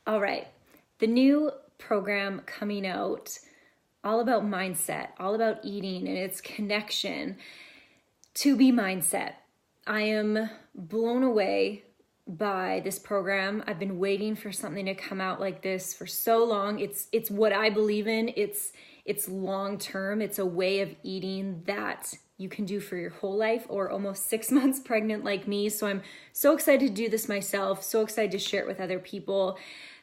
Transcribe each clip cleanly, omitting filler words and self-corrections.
All right. The new program coming out, all about mindset, all about eating and its connection to be mindset. I am blown away by this program. I've been waiting for something to come out like this for so long. It's what I believe in. It's long term. It's a way of eating that you can do for your whole life, or almost 6 months pregnant like me. So I'm so excited to do this myself, so excited to share it with other people.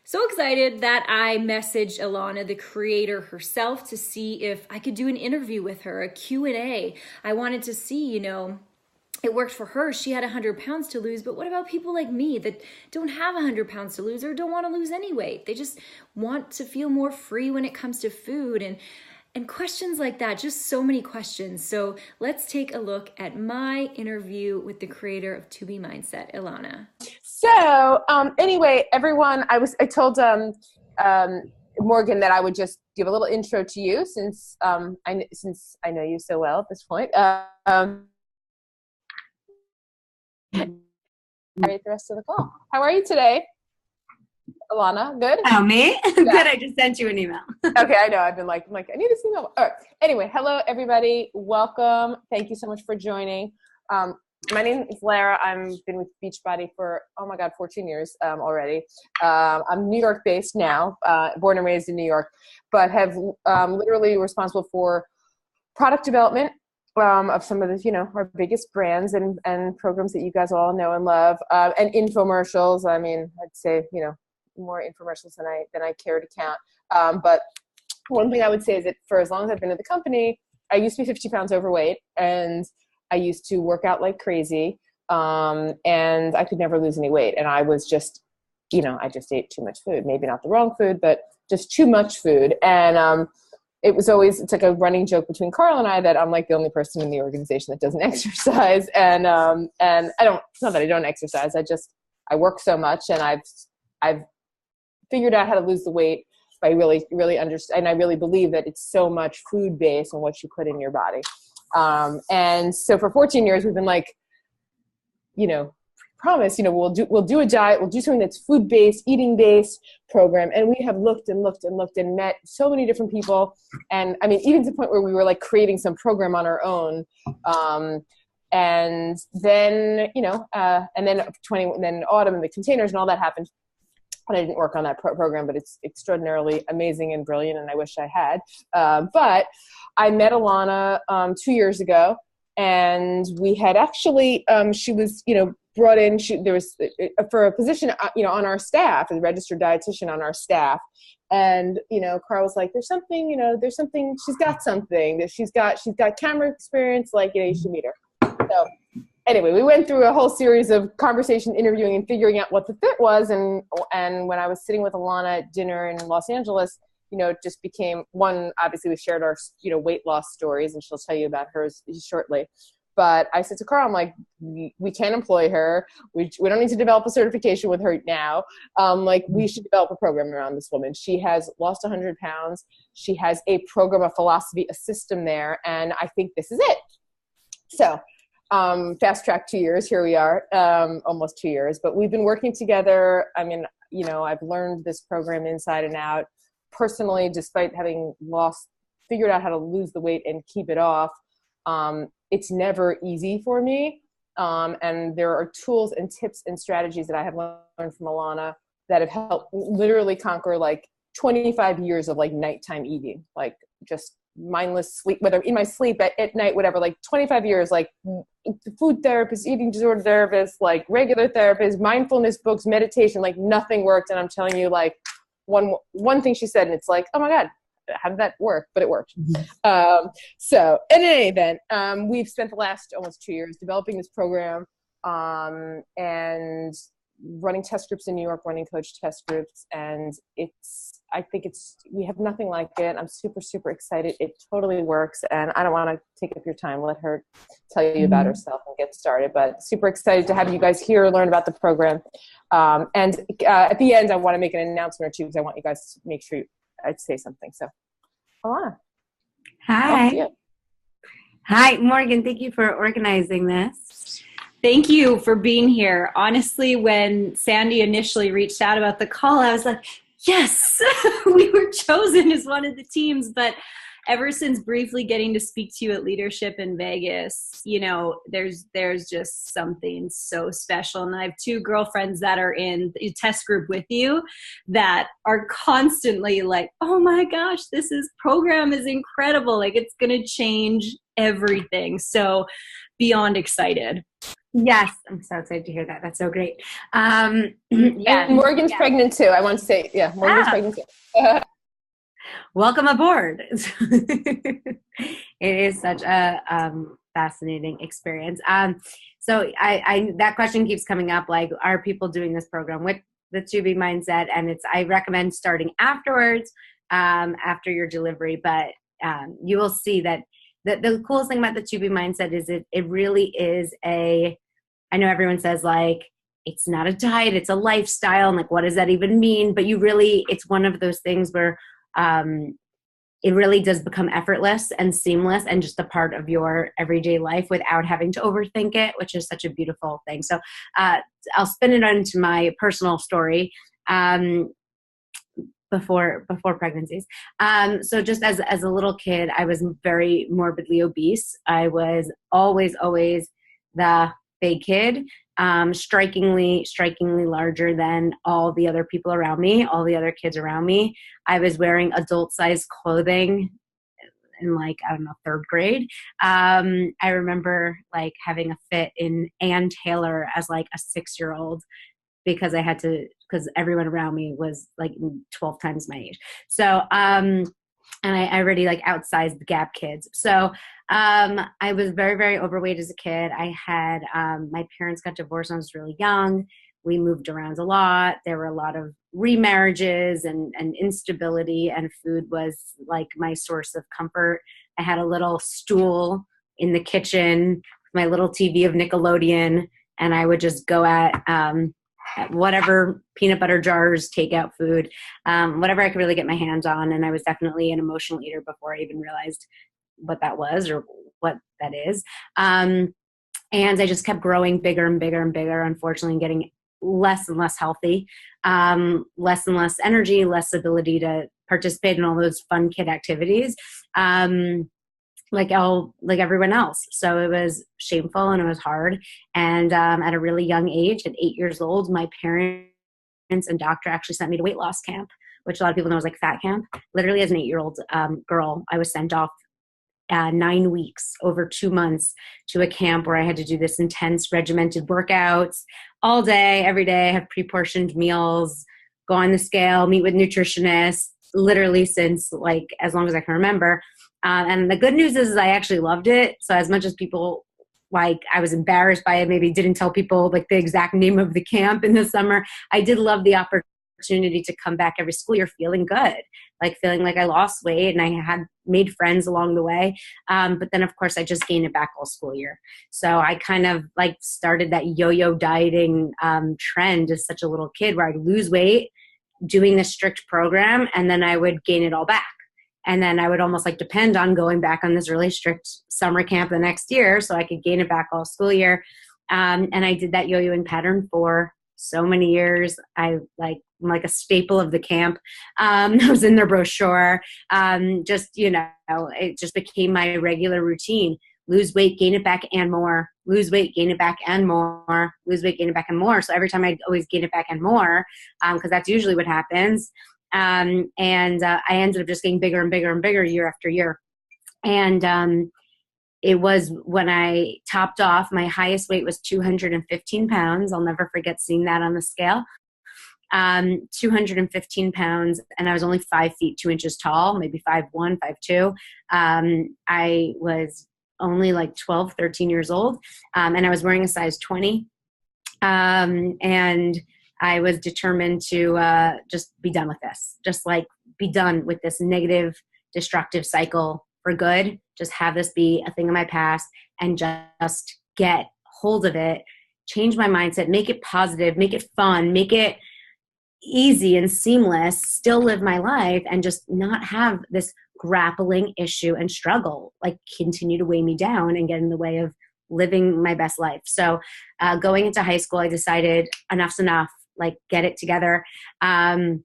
So excited that I messaged Ilana, the creator herself, to see if I could do an interview with her, a Q&A. I wanted to see, it worked for her. She had 100 pounds to lose, but what about people like me that don't have 100 pounds to lose or don't want to lose any weight? They just want to feel more free when it comes to food and questions like that, just so many questions. So let's take a look at my interview with the creator of To Be Mindset, Ilana. So anyway, everyone, I told Morgan that I would just give a little intro to you since I know you so well at this point. The rest of the call. How are you today, Ilana? Good? Oh, me? Yeah. Good. I just sent you an email. Okay, I know. I've been like, I need this email. All right. Anyway, hello, everybody. Welcome. Thank you so much for joining. My name is Lara. I've been with Beachbody for, 14 years already. I'm New York based now, born and raised in New York, but have literally responsible for product development of some of the, our biggest brands and programs that you guys all know and love, and infomercials. I mean, I'd say, more infomercials than I care to count. But one thing I would say is that for as long as I've been at the company, I used to be 50 pounds overweight, and I used to work out like crazy, and I could never lose any weight. And I was just, I just ate too much food. Maybe not the wrong food, but just too much food. And it's like a running joke between Carl and I that I'm like the only person in the organization that doesn't exercise. And it's not that I don't exercise. I work so much, and I've figured out how to lose the weight by really, really understand. And I really believe that it's so much food based on what you put in your body. And so for 14 years, we've been like, promise, we'll do a diet, we'll do something that's food-based, eating-based program. And we have looked and looked and looked and met so many different people. And I mean, even to the point where we were like creating some program on our own. And then, and then autumn and the containers and all that happened. And I didn't work on that program, but it's extraordinarily amazing and brilliant, and I wish I had. But I met Ilana 2 years ago, and we had actually, she was, brought in. There was for a position, on our staff, as a registered dietitian on our staff. And Carl was like, "There's something, She's got something that she's got camera experience. Like, you should meet her." So anyway, we went through a whole series of conversation, interviewing, and figuring out what the fit was. And when I was sitting with Ilana at dinner in Los Angeles, it just became one. Obviously, we shared our weight loss stories, and she'll tell you about hers shortly. But I said to Carl, I'm like, we can't employ her. We don't need to develop a certification with her now. We should develop a program around this woman. She has lost 100 pounds. She has a program, a philosophy, a system there. And I think this is it. So fast track 2 years. Here we are, almost 2 years. But we've been working together. I mean, I've learned this program inside and out. Personally, despite having figured out how to lose the weight and keep it off, it's never easy for me. And there are tools and tips and strategies that I have learned from Ilana that have helped literally conquer like 25 years of like nighttime eating, like just mindless sleep, whether in my sleep at night, whatever, like 25 years, like food therapist, eating disorder therapist, like regular therapist, mindfulness books, meditation, like nothing worked. And I'm telling you, like one thing she said, and it's like, oh my God, how did that work? But it worked. So in any event, we've spent the last almost 2 years developing this program, and running test groups in New York, running coach test groups. And I think we have nothing like it. I'm super, super excited. It totally works. And I don't want to take up your time. Let her tell you about herself and get started, but super excited to have you guys here, learn about the program. And at the end, I want to make an announcement or two, because I want you guys to make sure I'd say something. So, Ilana. Hi. Hi, Morgan. Thank you for organizing this. Thank you for being here. Honestly, when Sandy initially reached out about the call, I was like, yes, we were chosen as one of the teams. But ever since briefly getting to speak to you at Leadership in Vegas, there's just something so special. And I have two girlfriends that are in the test group with you that are constantly like, oh my gosh, program is incredible. Like, it's going to change everything. So beyond excited. Yes, I'm so excited to hear that. That's so great. Yeah, and Morgan's pregnant too. I want to say, yeah, Morgan's pregnant too. Welcome aboard. It is such a fascinating experience. So I that question keeps coming up, like, are people doing this program with the 2B mindset? And I recommend starting afterwards, after your delivery, but you will see that the coolest thing about the 2B mindset is it really is I know everyone says, like, it's not a diet, it's a lifestyle. And like, what does that even mean? But it's one of those things where it really does become effortless and seamless and just a part of your everyday life without having to overthink it, which is such a beautiful thing. So I'll spin it into my personal story. Before pregnancies. So just as a little kid, I was very morbidly obese. I was always the big kid, strikingly larger than all the other people around me, all the other kids around me. I was wearing adult sized clothing in, like, I don't know, third grade. I remember like having a fit in Ann Taylor as like a 6-year-old because because everyone around me was like 12 times my age. So, and I already like outsized the Gap kids. So, I was very, very overweight as a kid. I had, my parents got divorced when I was really young. We moved around a lot. There were a lot of remarriages and instability, and food was like my source of comfort. I had a little stool in the kitchen, my little TV of Nickelodeon, and I would just go at whatever peanut butter jars, takeout food, whatever I could really get my hands on. And I was definitely an emotional eater before I even realized what that was or what that is. And I just kept growing bigger and bigger and bigger, unfortunately, and getting less and less healthy, less and less energy, less ability to participate in all those fun kid activities. Like everyone else. So it was shameful and it was hard. And at a really young age, at 8 years old, my parents and doctor actually sent me to weight loss camp, which a lot of people know is like fat camp. Literally, as an 8-year-old girl, I was sent off 9 weeks over 2 months to a camp where I had to do this intense regimented workouts all day, every day, have pre-portioned meals, go on the scale, meet with nutritionists, literally since like as long as I can remember. And the good news is I actually loved it. So as much as people, like, I was embarrassed by it, maybe didn't tell people like the exact name of the camp in the summer, I did love the opportunity to come back every school year feeling good, like feeling like I lost weight and I had made friends along the way. But then of course I just gained it back all school year. So I kind of like started that yo-yo dieting trend as such a little kid where I'd lose weight doing this strict program and then I would gain it all back. And then I would almost like depend on going back on this really strict summer camp the next year so I could gain it back all school year. And I did that yo-yoing pattern for so many years. I'm like a staple of the camp. I was in their brochure. It just became my regular routine. Lose weight, gain it back and more. Lose weight, gain it back and more. Lose weight, gain it back and more. So every time I'd always gain it back and more, because that's usually what happens. I ended up just getting bigger and bigger and bigger year after year. And it was when I topped off, my highest weight was 215 pounds. I'll never forget seeing that on the scale. 215 pounds, and I was only 5 feet 2 inches tall, maybe 5'1", 5'2". I was only like 12, 13 years old, and I was wearing a size 20. And I was determined to just be done with this, just like be done with this negative, destructive cycle for good. Just have this be a thing in my past and just get hold of it, change my mindset, make it positive, make it fun, make it easy and seamless, still live my life and just not have this grappling issue and struggle, like continue to weigh me down and get in the way of living my best life. So going into high school, I decided enough's enough, like get it together. And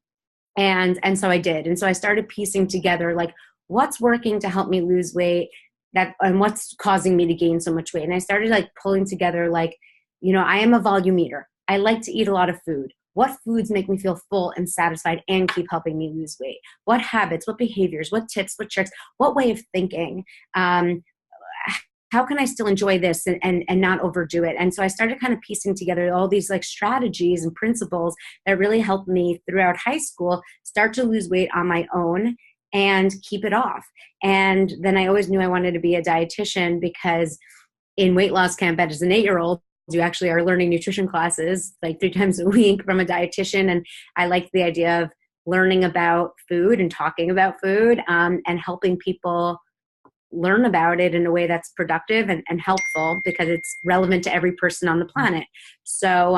so I did. And so I started piecing together like what's working to help me lose weight and what's causing me to gain so much weight. And I started like pulling together like, I am a volume eater. I like to eat a lot of food. What foods make me feel full and satisfied and keep helping me lose weight? What habits, what behaviors, what tips, what tricks, what way of thinking? How can I still enjoy this and not overdo it? And so I started kind of piecing together all these like strategies and principles that really helped me throughout high school start to lose weight on my own and keep it off. And then I always knew I wanted to be a dietitian because in weight loss camp as an 8-year-old, you actually are learning nutrition classes like 3 times a week from a dietitian. And I liked the idea of learning about food and talking about food and helping people learn about it in a way that's productive and helpful because it's relevant to every person on the planet. So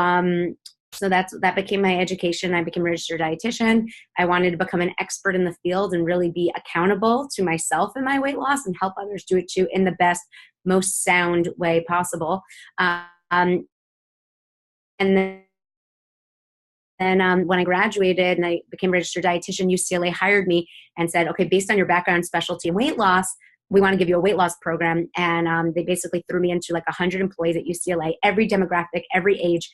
that became my education. I became a registered dietitian. I wanted to become an expert in the field and really be accountable to myself in my weight loss and help others do it too in the best, most sound way possible. And then when I graduated and I became a registered dietitian, UCLA hired me and said, okay, based on your background, specialty, and weight loss, we want to give you a weight loss program. And they basically threw me into like 100 employees at UCLA, every demographic, every age,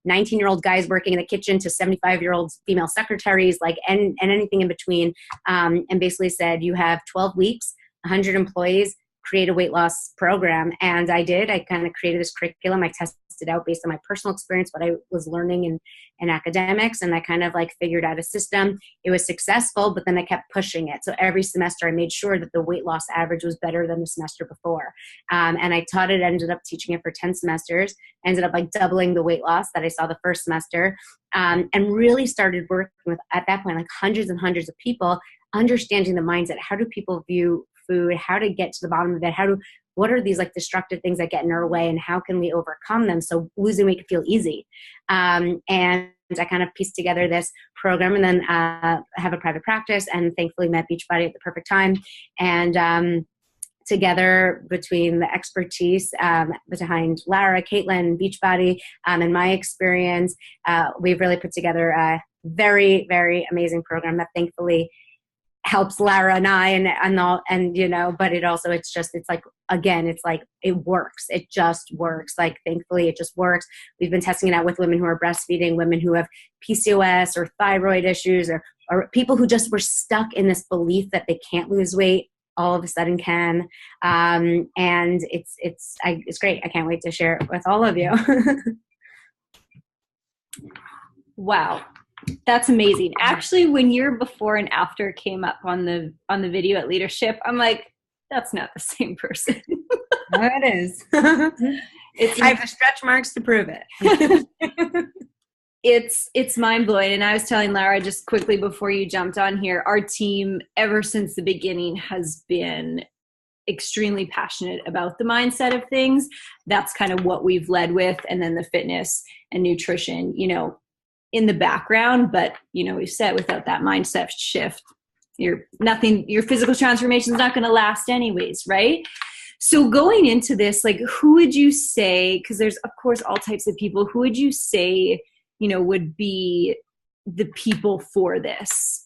19-year-old guys working in the kitchen to 75-year-old female secretaries, like and anything in between. And basically said, you have 12 weeks, 100 employees, create a weight loss program. And I did. I kind of created this curriculum. I tested out based on my personal experience, what I was learning in academics. And I kind of like figured out a system. It was successful, but then I kept pushing it. So every semester I made sure that the weight loss average was better than the semester before. And I taught it, ended up teaching it for 10 semesters, ended up like doubling the weight loss that I saw the first semester, and really started working with, at that point, like hundreds and hundreds of people, understanding the mindset. How do people view food? How to get to the bottom of it? What are these like destructive things that get in our way, and how can we overcome them so losing weight can feel easy? And I kind of pieced together this program, and then have a private practice, and thankfully met Beachbody at the perfect time. And together, between the expertise behind Lara, Caitlin, Beachbody, and my experience, we've really put together a very, very amazing program that thankfully helps Lara and I but it's like, again, it's like, it works. It just works. Like, thankfully it just works. We've been testing it out with women who are breastfeeding, women who have PCOS or thyroid issues, or people who just were stuck in this belief that they can't lose weight, all of a sudden can. And it's great. I can't wait to share it with all of you. Wow. That's amazing. Actually, when your before and after came up on the video at Leadership, I'm like, that's not the same person. No, it is. I have the stretch marks to prove it. It's mind-blowing. And I was telling Lara just quickly before you jumped on here, our team ever since the beginning has been extremely passionate about the mindset of things. That's kind of what we've led with. And then the fitness and nutrition, in the background, but we've said without that mindset shift, your physical transformation is not going to last anyways, right? So going into this, like, who would you say, because there's of course all types of people, who would you say, would be the people for this?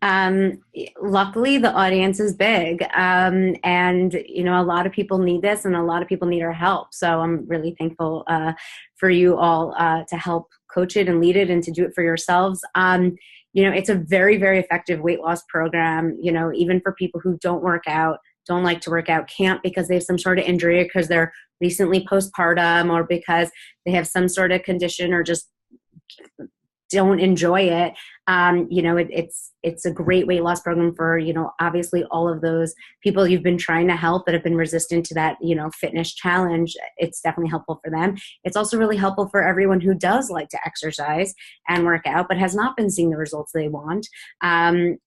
Luckily the audience is big. And a lot of people need this, and a lot of people need our help. So I'm really thankful, for you all, to help coach it and lead it and to do it for yourselves. It's a very, very effective weight loss program, even for people who don't work out, don't like to work out, can't because they have some sort of injury, because they're recently postpartum, or because they have some sort of condition, or just don't enjoy it. It's a great weight loss program for, obviously all of those people you've been trying to help that have been resistant to that, fitness challenge. It's definitely helpful for them. It's also really helpful for everyone who does like to exercise and work out, but has not been seeing the results they want. And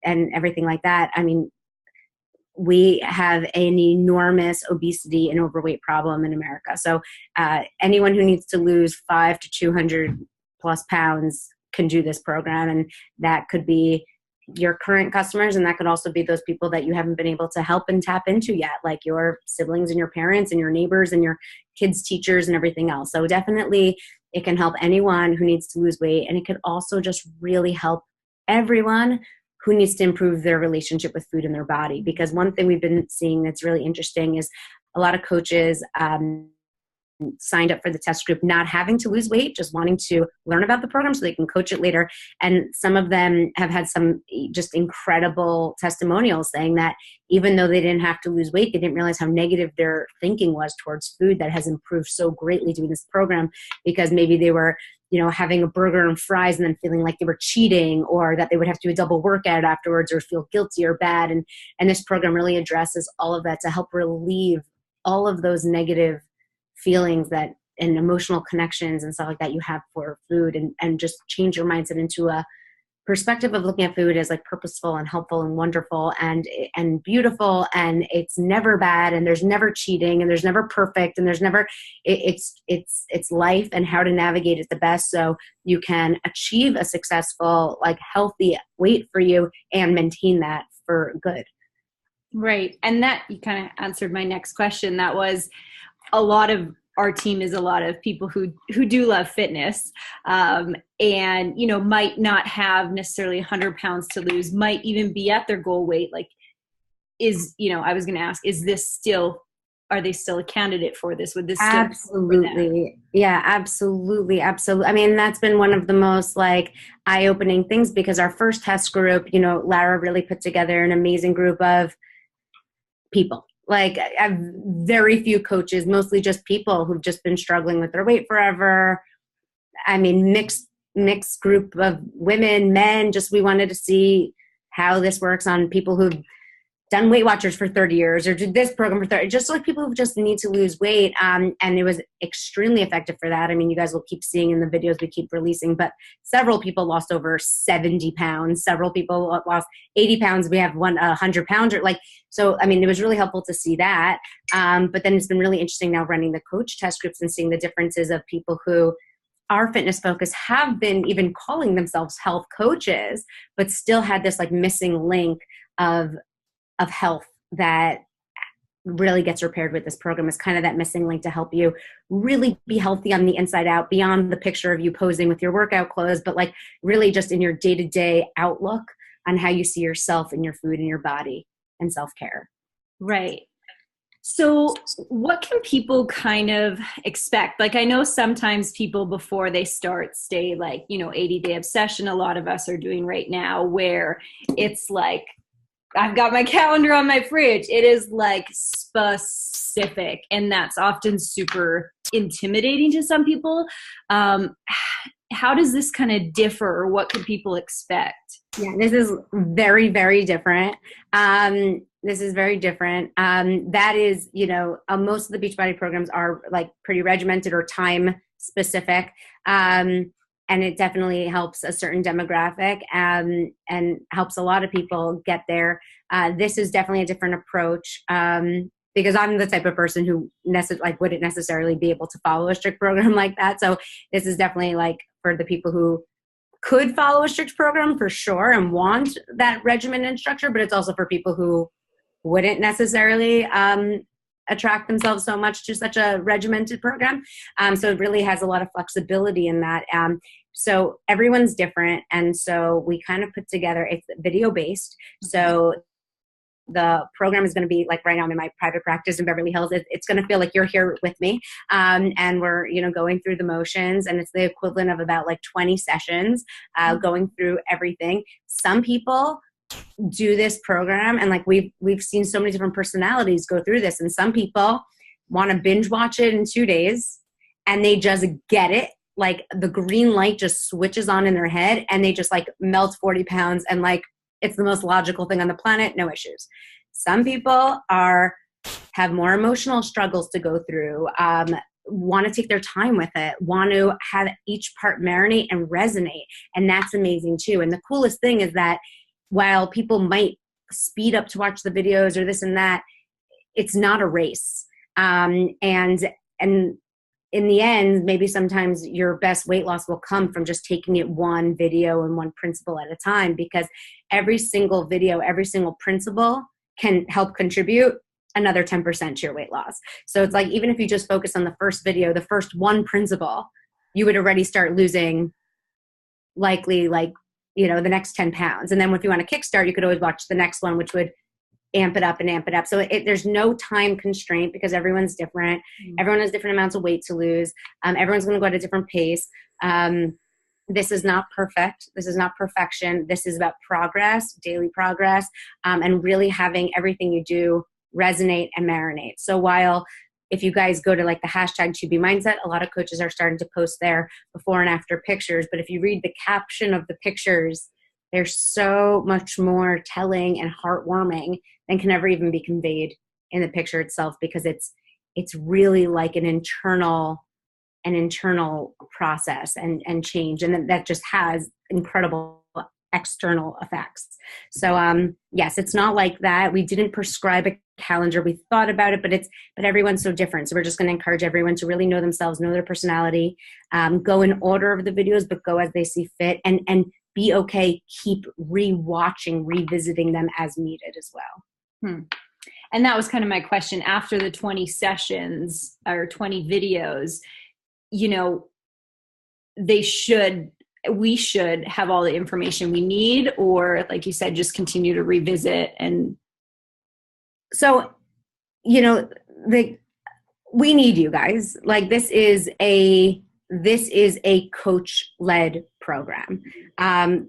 everything like that. I mean, we have an enormous obesity and overweight problem in America. So anyone who needs to lose 5 to 200 plus pounds can do this program. And that could be your current customers, and that could also be those people that you haven't been able to help and tap into yet, like your siblings and your parents and your neighbors and your kids' teachers and everything else. So definitely it can help anyone who needs to lose weight, and it could also just really help everyone who needs to improve their relationship with food in their body. Because one thing we've been seeing that's really interesting is a lot of coaches signed up for the test group not having to lose weight, just wanting to learn about the program so they can coach it later. And some of them have had some just incredible testimonials saying that even though they didn't have to lose weight, they didn't realize how negative their thinking was towards food that has improved so greatly doing this program, because maybe they were, you know, having a burger and fries and then feeling like they were cheating, or that they would have to do a double workout afterwards or feel guilty or bad. And this program really addresses all of that to help relieve all of those negative feelings that and emotional connections and stuff like that you have for food, and just change your mindset into a perspective of looking at food as like purposeful and helpful and wonderful and beautiful, and it's never bad, and there's never cheating, and there's never perfect, and there's never it's life and how to navigate it the best so you can achieve a successful, like, healthy weight for you and maintain that for good. Right. And that, you kind of answered my next question. That was, a lot of our team is a lot of people who do love fitness, and, you know, might not have necessarily 100 pounds to lose, might even be at their goal weight. Like, I was going to ask, are they still a candidate for this? Would this still absolutely? Yeah, absolutely. Absolutely. I mean, that's been one of the most like eye-opening things, because our first test group, you know, Lara really put together an amazing group of people. Like, I have very few coaches, mostly just people who've just been struggling with their weight forever. I mean, mixed group of women, men, just we wanted to see how this works on people who've done Weight Watchers for 30 years or did this program for 30, just like people who just need to lose weight. And it was extremely effective for that. I mean, you guys will keep seeing in the videos we keep releasing, but several people lost over 70 pounds. Several people lost 80 pounds. We have 100 pounder. Like, so, I mean, it was really helpful to see that. But then it's been really interesting now running the coach test groups and seeing the differences of people who are fitness focused, have been even calling themselves health coaches, but still had this like missing link of health that really gets repaired with this program, is kind of that missing link to help you really be healthy on the inside out, beyond the picture of you posing with your workout clothes, but like really just in your day-to-day outlook on how you see yourself and your food and your body and self-care. Right. So what can people kind of expect? Like, I know sometimes people before they start stay like, 80-day obsession. A lot of us are doing right now, where it's like, I've got my calendar on my fridge. It is like specific, and that's often super intimidating to some people. How does this kind of differ, or what could people expect? Yeah, this is very, very different. This is very different. That is, most of the Beachbody programs are like pretty regimented or time specific. And it definitely helps a certain demographic and helps a lot of people get there. This is definitely a different approach because I'm the type of person who wouldn't necessarily be able to follow a strict program like that. So this is definitely like for the people who could follow a strict program for sure and want that regimen and structure, but it's also for people who wouldn't necessarily attract themselves so much to such a regimented program. So it really has a lot of flexibility in that. So everyone's different. And so we kind of put together, it's video based. So the program is going to be like, right now I'm in my private practice in Beverly Hills. It's going to feel like you're here with me. And we're, going through the motions, and it's the equivalent of about like 20 sessions, going through everything. Some people do this program, and like we've seen so many different personalities go through this, and some people want to binge watch it in 2 days and they just get it, like the green light just switches on in their head and they just like melt 40 pounds and like it's the most logical thing on the planet, no issues. Some people have more emotional struggles to go through, want to take their time with it, want to have each part marinate and resonate, and that's amazing too. And the coolest thing is that while people might speed up to watch the videos or this and that, it's not a race. And in the end, maybe sometimes your best weight loss will come from just taking it one video and one principle at a time, because every single video, every single principle can help contribute another 10% to your weight loss. So it's like, even if you just focus on the first video, the first one principle, you would already start losing likely like, the next 10 pounds. And then if you want to kickstart, you could always watch the next one, which would amp it up and amp it up. So there's no time constraint because everyone's different. Everyone has different amounts of weight to lose. Everyone's going to go at a different pace. This is not perfect. This is not perfection. This is about progress, daily progress, and really having everything you do resonate and marinate. So while if you guys go to like the hashtag to be mindset, a lot of coaches are starting to post their before and after pictures. But if you read the caption of the pictures, they're so much more telling and heartwarming than can ever even be conveyed in the picture itself, because it's really like an internal process and change, and that just has incredible external effects. So yes, it's not like that. We didn't prescribe a calendar. We thought about it, but everyone's so different. So we're just going to encourage everyone to really know themselves, know their personality, go in order of the videos, but go as they see fit, and be okay. Keep revisiting them as needed as well. And that was kind of my question. After the 20 sessions or 20 videos, we should have all the information we need, or like you said, just continue to revisit. And so, we need you guys. Like, this is a coach-led program.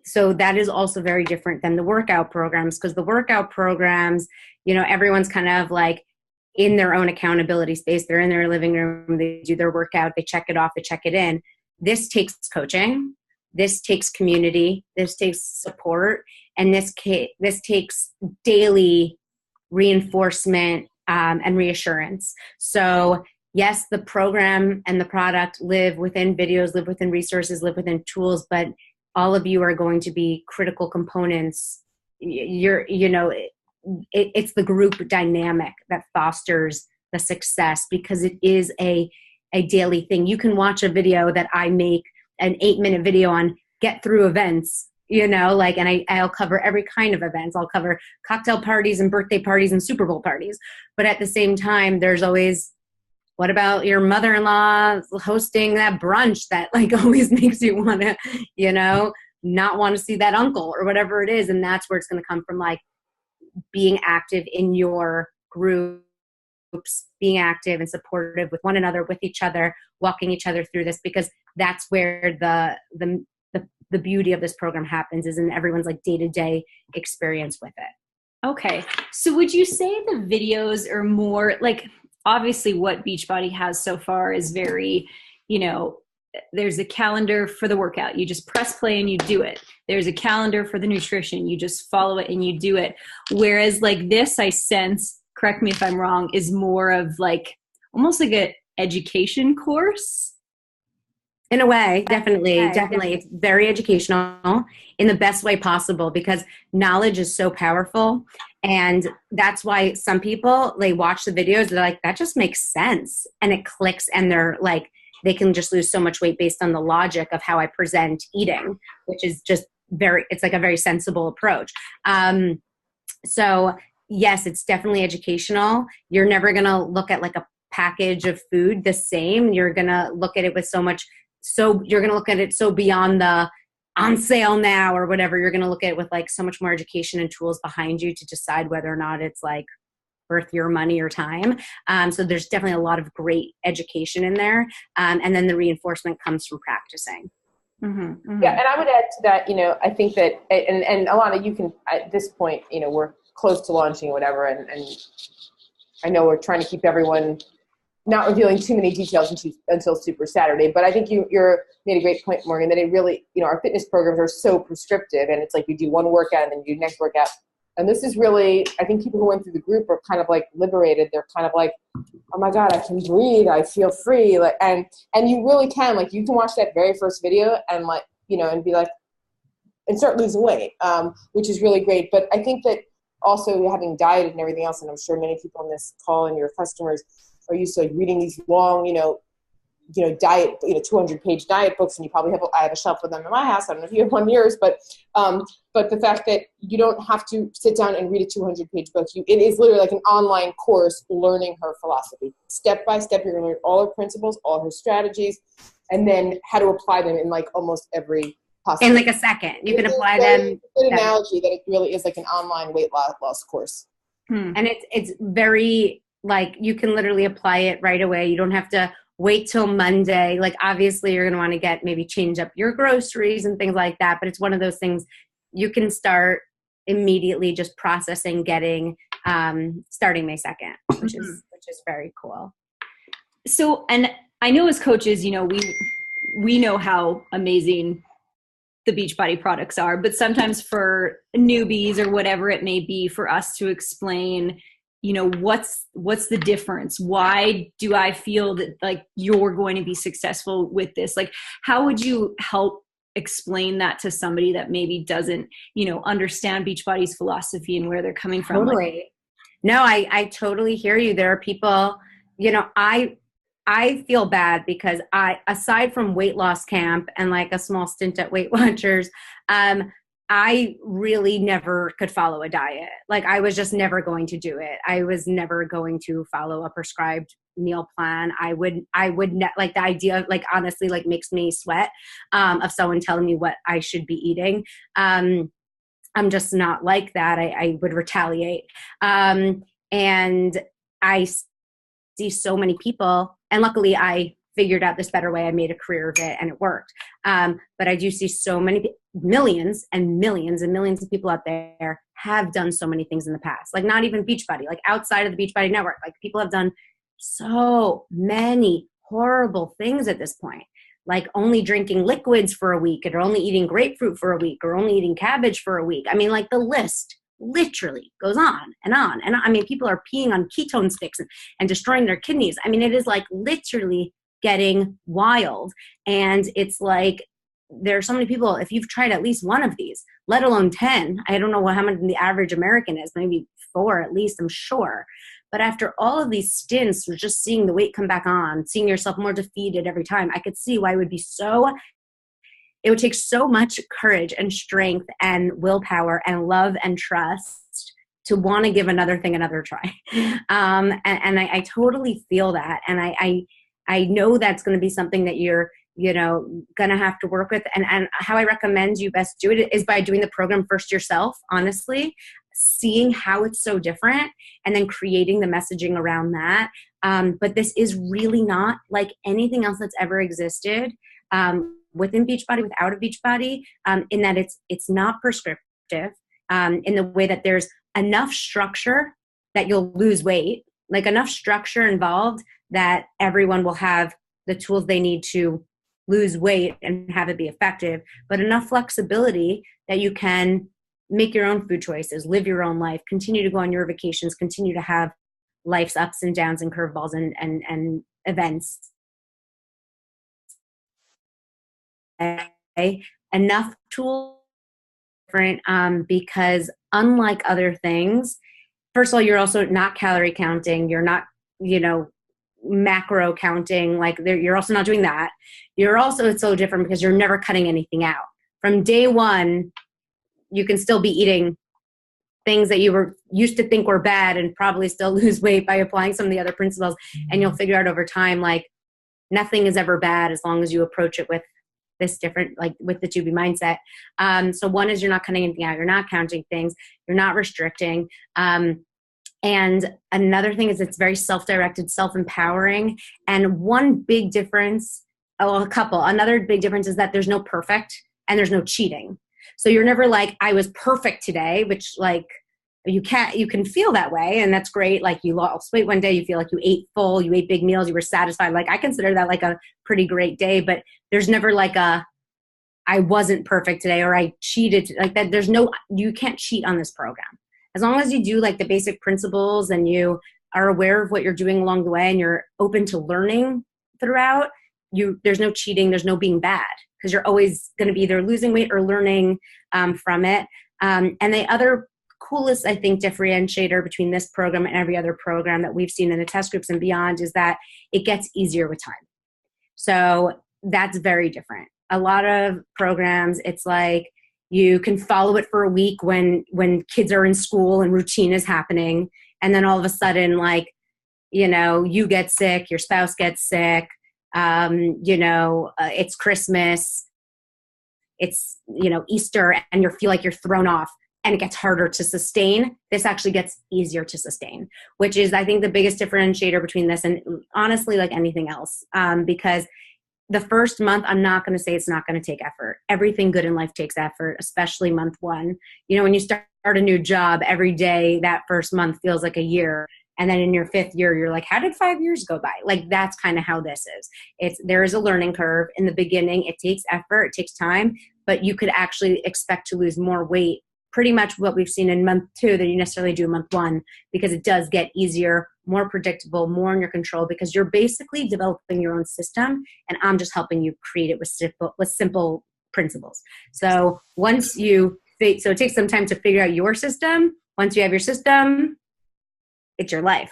So that is also very different than the workout programs, because the workout programs, everyone's kind of like in their own accountability space. They're in their living room, they do their workout, they check it off, they check it in. This takes coaching, this takes community, this takes support, and this takes daily reinforcement and reassurance. So yes, the program and the product live within videos, live within resources, live within tools, but all of you are going to be critical components. It's the group dynamic that fosters the success, because it is a daily thing. You can watch a video that I make, an 8-minute video on get through events, and I'll cover every kind of events. I'll cover cocktail parties and birthday parties and Super Bowl parties. But at the same time, there's always, what about your mother-in-law hosting that brunch that like always makes you want to, not want to see that uncle or whatever it is. And that's where it's going to come from, like being active in your groups, being active and supportive with one another, with each other, walking each other through this, because that's where the beauty of this program happens, is in everyone's like day-to-day experience with it. Okay. So would you say the videos are more like, obviously what Beachbody has so far is very, there's a calendar for the workout. You just press play and you do it. There's a calendar for the nutrition. You just follow it and you do it. Whereas like this, I sense, correct me if I'm wrong, is more of like almost like an education course. In a way, definitely. It's very educational in the best way possible, because knowledge is so powerful. And that's why some people, they watch the videos, they're like, that just makes sense. And it clicks, and they're like, they can just lose so much weight based on the logic of how I present eating, which is just it's like a very sensible approach. So yes, it's definitely educational. You're never going to look at like a package of food the same. You're going to look at it with you're going to look at it so beyond the on sale now or whatever. You're going to look at it with like so much more education and tools behind you to decide whether or not it's like worth your money or time. So there's definitely a lot of great education in there. And then the reinforcement comes from practicing. Mm-hmm, mm-hmm. Yeah. And I would add to that, I think that, and Ilana, you can, at this point, we're close to launching whatever. And I know we're trying to keep everyone not revealing too many details until Super Saturday, but I think you're made a great point, Morgan, that it really, our fitness programs are so prescriptive, and it's like we do one workout and then you do next workout. And this is really, I think people who went through the group are kind of like liberated. They're kind of like, oh my God, I can breathe. I feel free. Like, and you really can, like, you can watch that very first video and like, and be like, and start losing weight, which is really great. But I think that also having dieted and everything else, and I'm sure many people on this call and your customers are used to like reading these long, diet, 200-page diet books, and I have a shelf of them in my house. I don't know if you have one in yours, but the fact that you don't have to sit down and read a 200-page book, it is literally like an online course learning her philosophy. Step by step, you're going to learn all her principles, all her strategies, and then how to apply them in like almost every possible. In like a second, you can apply them. Good analogy that it really is like an online weight loss course. And it's very, like, you can literally apply it right away. You don't have to wait till Monday. Like, obviously you're going to want to change up your groceries and things like that. But it's one of those things you can start immediately just processing, getting, starting May 2nd, which is very cool. So, and I know as coaches, we know how amazing the Beachbody products are, but sometimes for newbies or whatever it may be, for us to explain, what's the difference? Why do I feel that like you're going to be successful with this? Like, how would you help explain that to somebody that maybe doesn't, understand Beachbody's philosophy and where they're coming from? Totally. No, I totally hear you. There are people, I feel bad because aside from weight loss camp and like a small stint at Weight Watchers, I really never could follow a diet. Like, I was just never going to do it. I was never going to follow a prescribed meal plan. I would like the idea, like, honestly, like, makes me sweat, of someone telling me what I should be eating. I'm just not like that. I would retaliate. And I see so many people, and luckily I figured out this better way. I made a career of it and it worked. But I do see so many, millions and millions and millions of people out there have done so many things in the past. Like, not even Beachbody, like outside of the Beachbody network, like people have done so many horrible things at this point. Like only drinking liquids for a week, or only eating grapefruit for a week, or only eating cabbage for a week. I mean, like, the list literally goes on and on. And I mean, people are peeing on ketone sticks and destroying their kidneys. I mean, it is like literally getting wild. And it's like, there are so many people, if you've tried at least one of these, let alone 10, I don't know how much the average American is, maybe 4 at least, I'm sure. But after all of these stints, just seeing the weight come back on, seeing yourself more defeated every time, I could see why it would take so much courage and strength and willpower and love and trust to want to give another thing another try. And I totally feel that. And I know that's going to be something that you're, going to have to work with. And how I recommend you best do it is by doing the program first yourself, honestly, seeing how it's so different and then creating the messaging around that. But this is really not like anything else that's ever existed within Beachbody, without a Beachbody, in that it's not prescriptive, in the way that there's enough structure that you'll lose weight, like enough structure involved that everyone will have the tools they need to lose weight and have it be effective, but enough flexibility that you can make your own food choices, live your own life, continue to go on your vacations, continue to have life's ups and downs and curveballs and events. Enough tools different, because unlike other things, first of all, you're also not calorie counting. You're not, macro counting. Like, you're also not doing that. It's so different because you're never cutting anything out. From day one, you can still be eating things that you were used to think were bad and probably still lose weight by applying some of the other principles. And you'll figure out over time, like, nothing is ever bad as long as you approach it with this different, like with the 2B mindset. So one is you're not cutting anything out. You're not counting things. You're not restricting. And another thing is it's very self-directed, self-empowering. And one big difference, another big difference is that there's no perfect and there's no cheating. So you're never like, I was perfect today, which, like, you can feel that way. And that's great. Like, you lost weight one day, you feel like you ate full, you ate big meals, you were satisfied. Like, I consider that like a pretty great day, but there's never like I wasn't perfect today, or I cheated like that. You can't cheat on this program. As long as you do like the basic principles and you are aware of what you're doing along the way and you're open to learning throughout, there's no cheating, there's no being bad, because you're always going to be either losing weight or learning from it. And the other coolest, I think, differentiator between this program and every other program that we've seen in the test groups and beyond is that it gets easier with time. So that's very different. A lot of programs, it's like you can follow it for a week when kids are in school and routine is happening. And then all of a sudden, like, you know, you get sick, your spouse gets sick, it's Christmas, it's, you know, Easter, and you feel like you're thrown off and it gets harder to sustain. This actually gets easier to sustain, which is, I think, the biggest differentiator between this and honestly, like anything else. Because the first month, I'm not going to say it's not going to take effort. Everything good in life takes effort, especially month one. You know, when you start a new job, every day, that first month feels like a year. And then in your 5th year, you're like, how did 5 years go by? Like, that's kind of how this is. There is a learning curve. In the beginning, it takes effort, it takes time, but you could actually expect to lose more weight, pretty much what we've seen in month 2 than you necessarily do in month 1, because it does get easier, more predictable, more in your control, because you're basically developing your own system, and I'm just helping you create it with simple principles. So so it takes some time to figure out your system. Once you have your system, it's your life,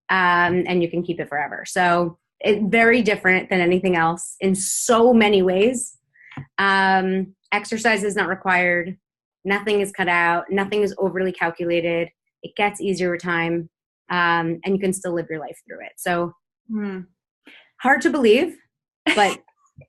and you can keep it forever. So it's very different than anything else in so many ways. Exercise is not required. Nothing is cut out. Nothing is overly calculated. It gets easier with time, and you can still live your life through it. So hard to believe, but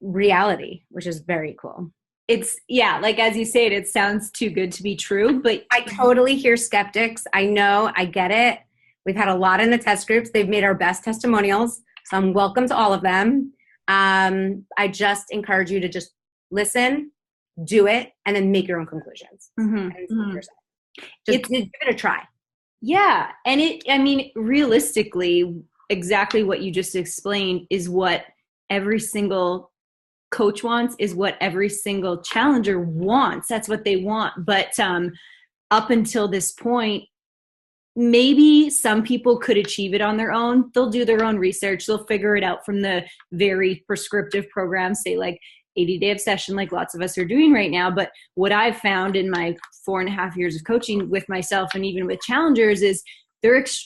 reality, which is very cool. It's, yeah, like as you say it sounds too good to be true, but I totally hear skeptics. I know, I get it. We've had a lot in the test groups. They've made our best testimonials. So I'm welcome to all of them. I just encourage you to just listen, do it, and then make your own conclusions. Just give it a try. Yeah. And realistically, exactly what you just explained is what every single coach wants, is what every single challenger wants. That's what they want. But up until this point, maybe some people could achieve it on their own. They'll do their own research. They'll figure it out from the very prescriptive programs, say like 80-day obsession, like lots of us are doing right now. But what I've found in my 4.5 years of coaching with myself and even with challengers is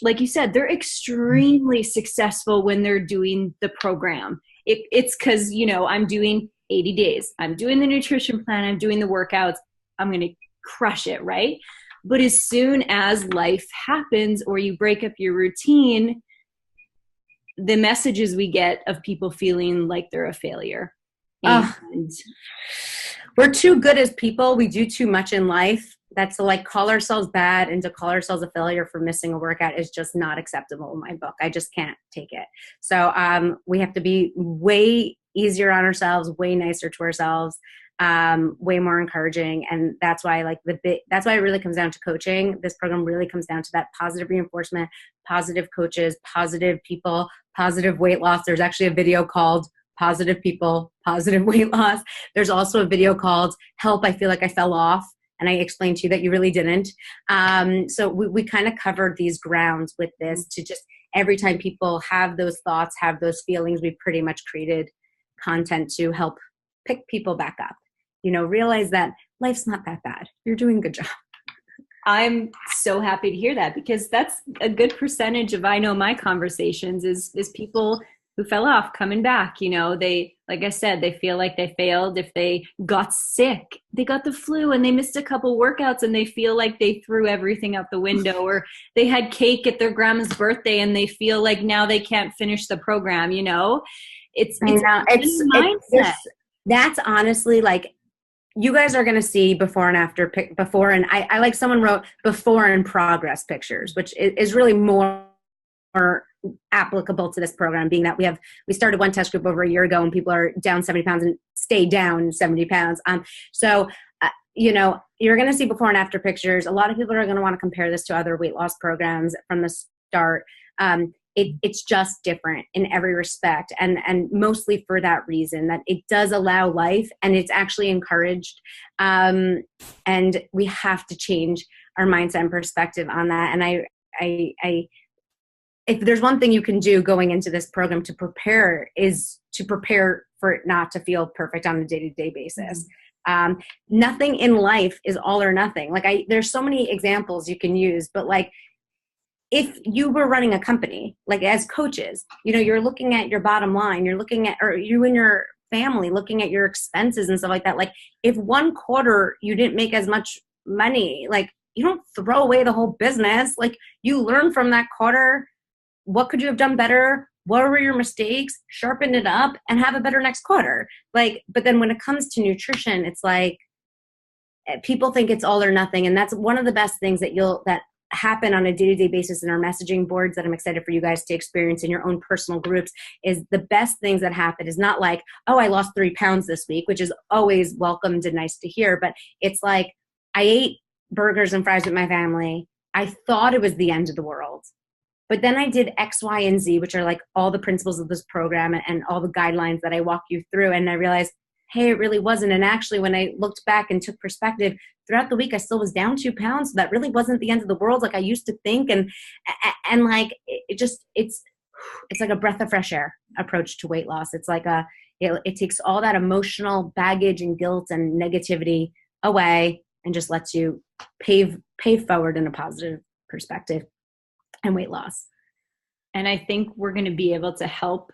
like you said, they're extremely successful when they're doing the program. It's because, you know, I'm doing 80 days. I'm doing the nutrition plan. I'm doing the workouts. I'm going to crush it, right? But as soon as life happens or you break up your routine, the messages we get of people feeling like they're a failure. And we're too good as people. We do too much in life. That's to like call ourselves bad and to call ourselves a failure for missing a workout is just not acceptable in my book. I just can't take it. So we have to be way easier on ourselves, way nicer to ourselves, way more encouraging. And that's why that's why it really comes down to coaching. This program really comes down to that positive reinforcement, positive coaches, positive people, positive weight loss. There's actually a video called Positive People, Positive Weight Loss. There's also a video called Help, I Feel Like I Fell Off. And I explained to you that you really didn't. So we kind of covered these grounds with this to just every time people have those thoughts, have those feelings, we pretty much created content to help pick people back up. You know, realize that life's not that bad. You're doing a good job. I'm so happy to hear that, because that's a good percentage of, I know, my conversations is people who fell off coming back. You know, they, like I said, they feel like they failed. If they got sick, they got the flu and they missed a couple workouts and they feel like they threw everything out the window, or they had cake at their grandma's birthday and they feel like now they can't finish the program. You know, it's mindset. That's honestly like, you guys are going to see before and after and I like someone wrote before and progress pictures, which is really more applicable to this program, being that we started one test group over a year ago and people are down 70 pounds and stay down 70 pounds. You know, you're going to see before and after pictures. A lot of people are going to want to compare this to other weight loss programs from the start. It's just different in every respect. And mostly for that reason, that it does allow life and it's actually encouraged. And we have to change our mindset and perspective on that. And if there's one thing you can do going into this program to prepare, is to prepare for it not to feel perfect on a day-to-day basis. Nothing in life is all or nothing. Like there's so many examples you can use, but like if you were running a company, like as coaches, you know, you're looking at your bottom line, you're looking at, or you and your family looking at your expenses and stuff like that. Like if one quarter you didn't make as much money, like you don't throw away the whole business. Like you learn from that quarter. What could you have done better? What were your mistakes? Sharpen it up and have a better next quarter. Like, but then when it comes to nutrition, it's like people think it's all or nothing. And that's one of the best things that happen on a day-to-day basis in our messaging boards that I'm excited for you guys to experience in your own personal groups. Is the best things that happen is not like, oh, I lost 3 pounds this week, which is always welcomed and nice to hear. But it's like, I ate burgers and fries with my family. I thought it was the end of the world. But then I did X, Y, and Z, which are like all the principles of this program and all the guidelines that I walk you through. And I realized, hey, it really wasn't. And actually, when I looked back and took perspective, throughout the week, I still was down 2 pounds. So that really wasn't the end of the world like I used to think. And like, it's like a breath of fresh air approach to weight loss. It's like it takes all that emotional baggage and guilt and negativity away and just lets you pave forward in a positive perspective and weight loss. And I think we're going to be able to help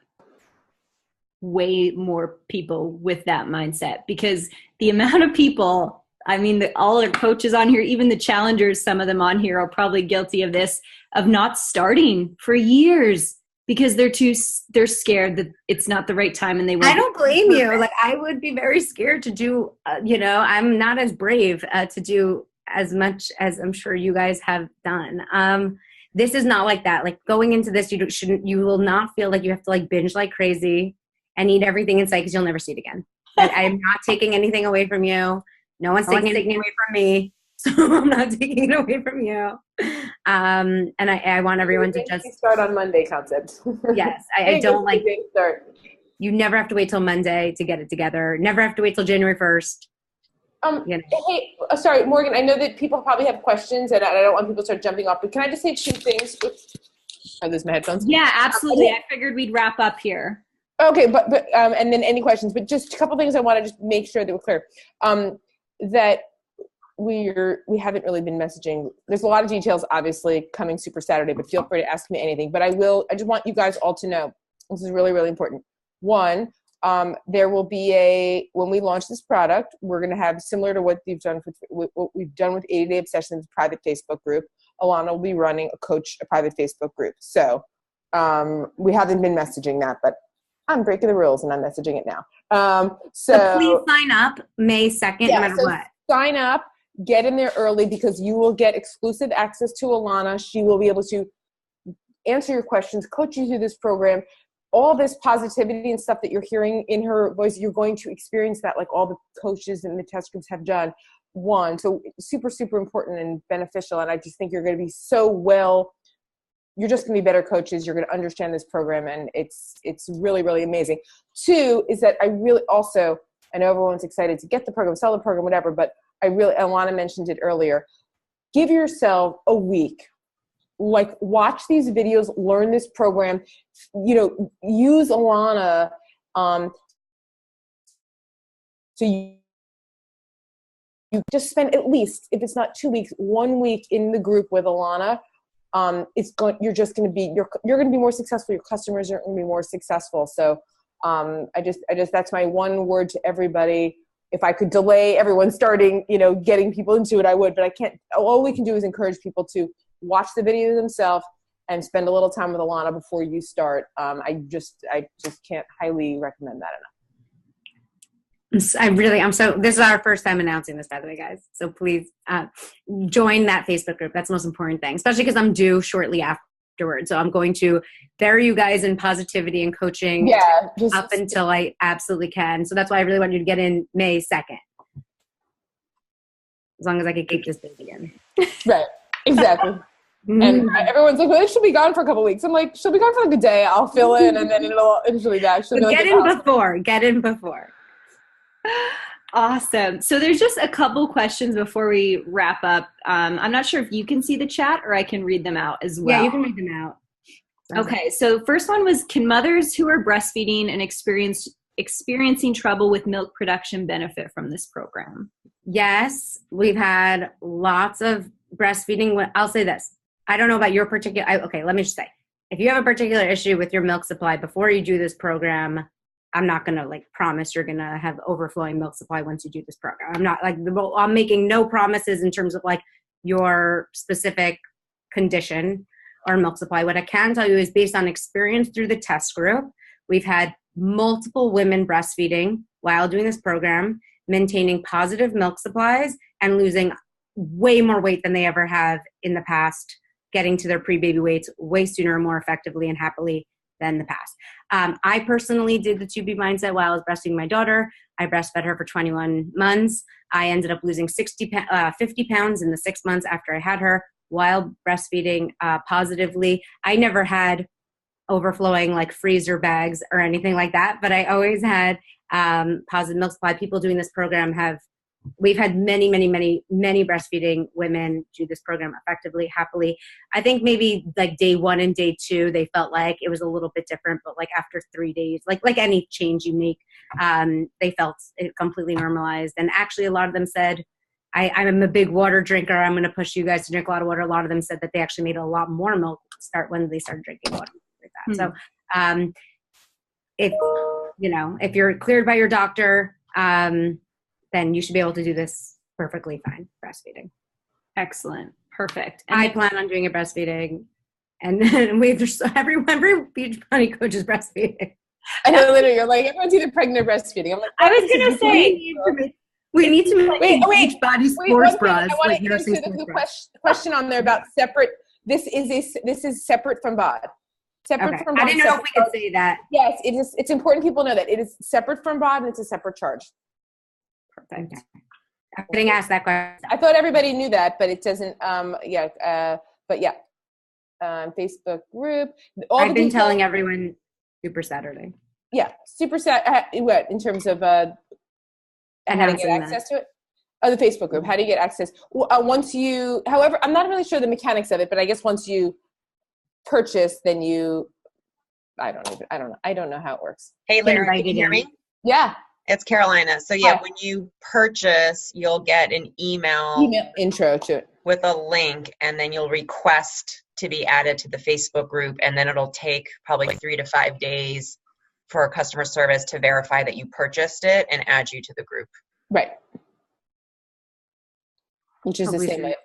way more people with that mindset, because the amount of people, I mean, all our coaches on here, even the challengers, some of them on here are probably guilty of this, of not starting for years because they're scared that it's not the right time and they won't. I don't blame you. Like I would be very scared to do, I'm not as brave to do as much as I'm sure you guys have done. This is not like that. Like going into this, you will not feel like you have to like binge like crazy and eat everything in sight because you'll never see it again. Like, I'm not taking anything away from you. No one's taking anything away from me. So I'm not taking it away from you. And I want everyone to just start on Monday concept. Yes. I don't like start. You never have to wait till Monday to get it together. Never have to wait till January 1st. Hey, sorry, Morgan, I know that people probably have questions and I don't want people to start jumping off, but can I just say 2 things? I lose my headphones. Yeah, absolutely. I figured we'd wrap up here. Okay, but and then any questions, but just a couple things I want to just make sure that we're clear. That we haven't really been messaging. There's a lot of details obviously coming Super Saturday, but feel free to ask me anything. But I just want you guys all to know, this is really, really important. One, there will be when we launch this product, we're going to have, similar to what we've done with 80-Day Obsessions private Facebook group. Ilana will be running a private Facebook group. So we haven't been messaging that, but I'm breaking the rules and I'm messaging it now. So please sign up May 2nd, no matter what. Sign up, get in there early because you will get exclusive access to Ilana. She will be able to answer your questions, coach you through this program. All this positivity and stuff that you're hearing in her voice, you're going to experience that like all the coaches and the test groups have done. So super, super important and beneficial. And I just think you're going to be you're just going to be better coaches. You're going to understand this program and it's really, really amazing. 2 is that I know everyone's excited to get the program, sell the program, whatever, but Ilana mentioned it earlier. Give yourself a week. Like watch these videos, learn this program, use Ilana. So you just spend at least, if it's not 2 weeks, 1 week in the group with Ilana. You're going to be more successful. Your customers are going to be more successful. So I just that's my one word to everybody. If I could delay everyone starting, getting people into it, I would, but I can't. All we can do is encourage people to watch the video themselves and spend a little time with Ilana before you start. I just can't highly recommend that enough. This is our first time announcing this, by the way, guys. So please join that Facebook group. That's the most important thing, especially because I'm due shortly afterwards. So I'm going to bury you guys in positivity and coaching up until I absolutely can. So that's why I really want you to get in May 2nd. As long as I can keep this baby in. Right. Exactly. And everyone's like, well, she'll be gone for a couple of weeks. I'm like, she'll be gone for like a day. I'll fill in and then it'll be back. Get in before. Awesome. So there's just a couple questions before we wrap up. I'm not sure if you can see the chat or I can read them out as well. Yeah, you can read them out. Okay. So first one was, can mothers who are breastfeeding and experiencing trouble with milk production benefit from this program? Yes. We've had lots of breastfeeding. I'll say this. I don't know about your particular, okay, let me just say, if you have a particular issue with your milk supply before you do this program, I'm not going to like promise you're going to have overflowing milk supply once you do this program. I'm not like, I'm making no promises in terms of like your specific condition or milk supply. What I can tell you is based on experience through the test group, we've had multiple women breastfeeding while doing this program, maintaining positive milk supplies and losing way more weight than they ever have in the past, getting to their pre-baby weights way sooner, more effectively and happily than the past. I personally did the 2B mindset while I was breastfeeding my daughter. I breastfed her for 21 months. I ended up losing 50 pounds in the 6 months after I had her while breastfeeding positively. I never had overflowing like freezer bags or anything like that, but I always had positive milk supply. People doing this program we've had many breastfeeding women do this program effectively, happily. I think maybe like day 1 and day 2, they felt like it was a little bit different, but like after 3 days, like any change you make, they felt it completely normalized. And actually a lot of them said, I'm a big water drinker. I'm going to push you guys to drink a lot of water. A lot of them said that they actually made a lot more milk when they started drinking water like that. So if you're cleared by your doctor, then you should be able to do this perfectly fine, breastfeeding. Excellent. Perfect. And I plan on doing a breastfeeding. And then every Beachbody coach is breastfeeding. I know, literally, you're like, everyone's either pregnant or breastfeeding. I'm like, I was going to say, we need to make Beachbody sports bras. I want to answer the question on there about separate. This is separate from BOD. Separate from BOD. I didn't know if we could say that. Yes, it is. It's important people know that it is separate from BOD and it's a separate charge. Perfect. I'm getting asked that question. I thought everybody knew that, but it doesn't. Facebook group. I've been telling everyone Super Saturday. Yeah, Super Saturday. What in terms of and how to get access to it? Oh, the Facebook group. How do you get access? Once you, however, I'm not really sure the mechanics of it, but I guess once you purchase, then I don't know how it works. Hey, Larry, can you hear me? Yeah. It's Carolina. So yeah, when you purchase, you'll get an email intro to it with a link, and then you'll request to be added to the Facebook group, and then it'll take probably 3 to 5 days for customer service to verify that you purchased it and add you to the group. Right. Which is the same way.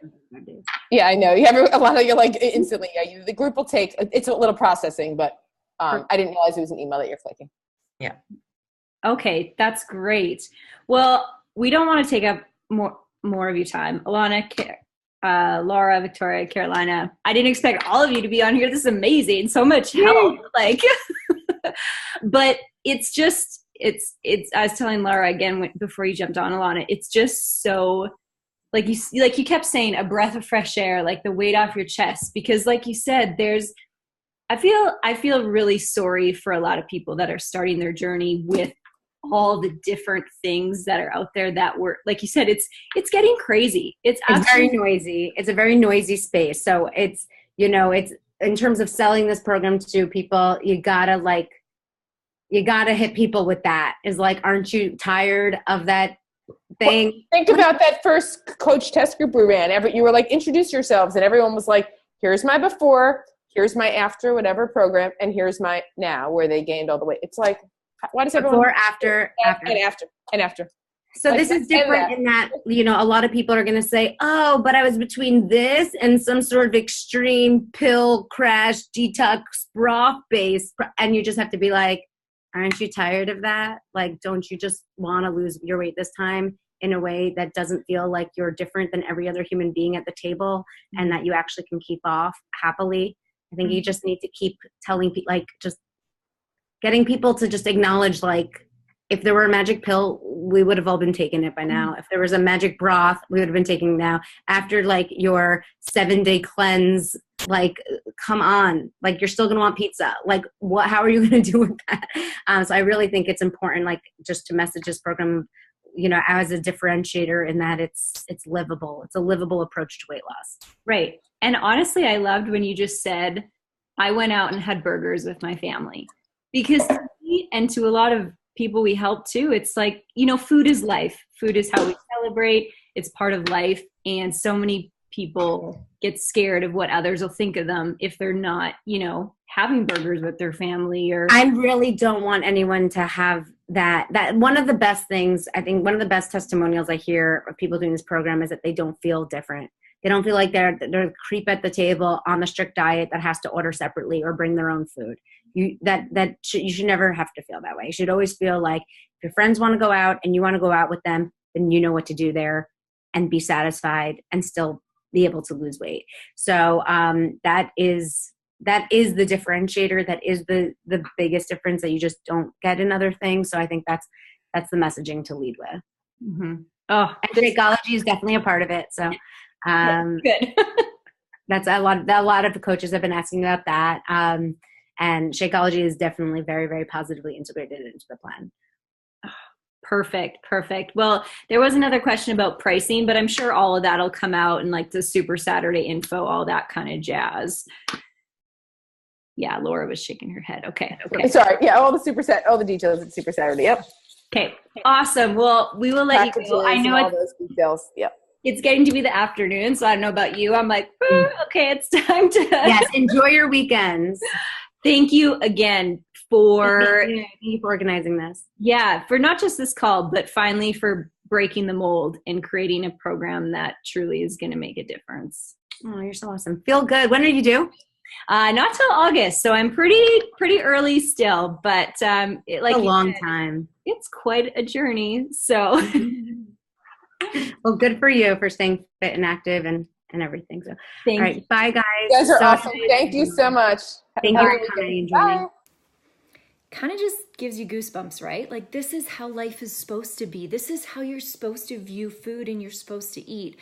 Yeah, I know. You have a lot of, you're like instantly, the group will take, it's a little processing, but I didn't realize it was an email that you're clicking. Yeah. Okay, that's great. Well, we don't want to take up more of your time. Ilana, Laura, Victoria, Carolina. I didn't expect all of you to be on here. This is amazing. So much help. But it's just, I was telling Laura again before you jumped on, Ilana, it's just so, like you kept saying, a breath of fresh air, like the weight off your chest, because like you said, I feel really sorry for a lot of people that are starting their journey with all the different things that are out there that were, like you said, it's getting crazy. It's very noisy. It's a very noisy space. So it's in terms of selling this program to people, you gotta hit people with that. Is like, aren't you tired of that thing? Well, think about that first coach test group we ran. You were like, introduce yourselves, and everyone was like, here's my before, here's my after whatever program, and here's my now, where they gained all the weight. It's like, why does everyone before, after. So this is different in that, a lot of people are going to say, oh, but I was between this and some sort of extreme pill crash detox broth base. And you just have to be like, aren't you tired of that? Like, don't you just want to lose your weight this time in a way that doesn't feel like you're different than every other human being at the table, and that you actually can keep off happily? I think you just need to keep telling people, like, just getting people to just acknowledge, like, if there were a magic pill, we would have all been taking it by now. If there was a magic broth, we would have been taking it now. After like your 7-day cleanse, like, come on, like, you're still going to want pizza. Like, how are you going to do with that? So I really think it's important, like, just to message this program, as a differentiator in that it's livable. It's a livable approach to weight loss. Right. And honestly, I loved when you just said, I went out and had burgers with my family. Because to me, and to a lot of people we help too, it's like, food is life. Food is how we celebrate. It's part of life. And so many people get scared of what others will think of them if they're not, you know, having burgers with their family. Or I really don't want anyone to have that one of the best things, I think one of the best testimonials I hear of people doing this program is that they don't feel different. They don't feel like they're a creep at the table on the strict diet that has to order separately or bring their own food. You should never have to feel that way. You should always feel like if your friends want to go out and you want to go out with them, then you know what to do there and be satisfied and still be able to lose weight. So that is the differentiator. That is the biggest difference that you just don't get in other things. So I think that's the messaging to lead with. Mm-hmm. Oh, and Shakeology is definitely a part of it. So good. That's a lot of the coaches have been asking about that. And Shakeology is definitely very, very positively integrated into the plan. Perfect. Well, there was another question about pricing, but I'm sure all of that'll come out in like the Super Saturday info, all that kind of jazz. Yeah, Laura was shaking her head. Okay. Sorry. Yeah, all the details at Super Saturday. Yep. Okay. Awesome. Well, we will let you go. I know all those details. Yep. It's getting to be the afternoon, so I don't know about you. I'm like, okay, it's time to. Yes, enjoy your weekends. Thank you again for organizing this. Yeah, for not just this call, but finally for breaking the mold and creating a program that truly is going to make a difference. Oh, you're so awesome. Feel good. When are you due? Not till August, so I'm pretty early still, but like a long time. It's quite a journey. So, well, good for you for staying fit and active and everything. So, all right, bye guys. You guys are awesome. Thank you so much. Thank you for coming. Bye. Kind of just gives you goosebumps, right? Like, this is how life is supposed to be. This is how you're supposed to view food and you're supposed to eat.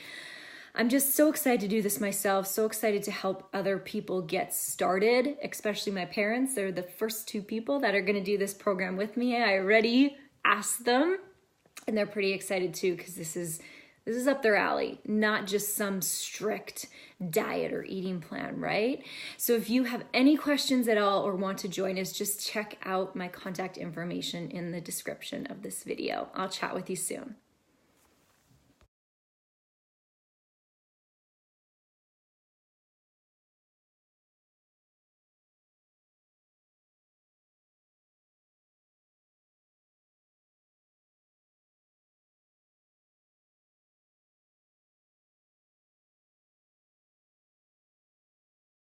I'm just so excited to do this myself, so excited to help other people get started, especially my parents. They're the first two people that are going to do this program with me. I already asked them, and they're pretty excited too, because this is up their alley, not just some strict diet or eating plan, right? So if you have any questions at all or want to join us, just check out my contact information in the description of this video. I'll chat with you soon.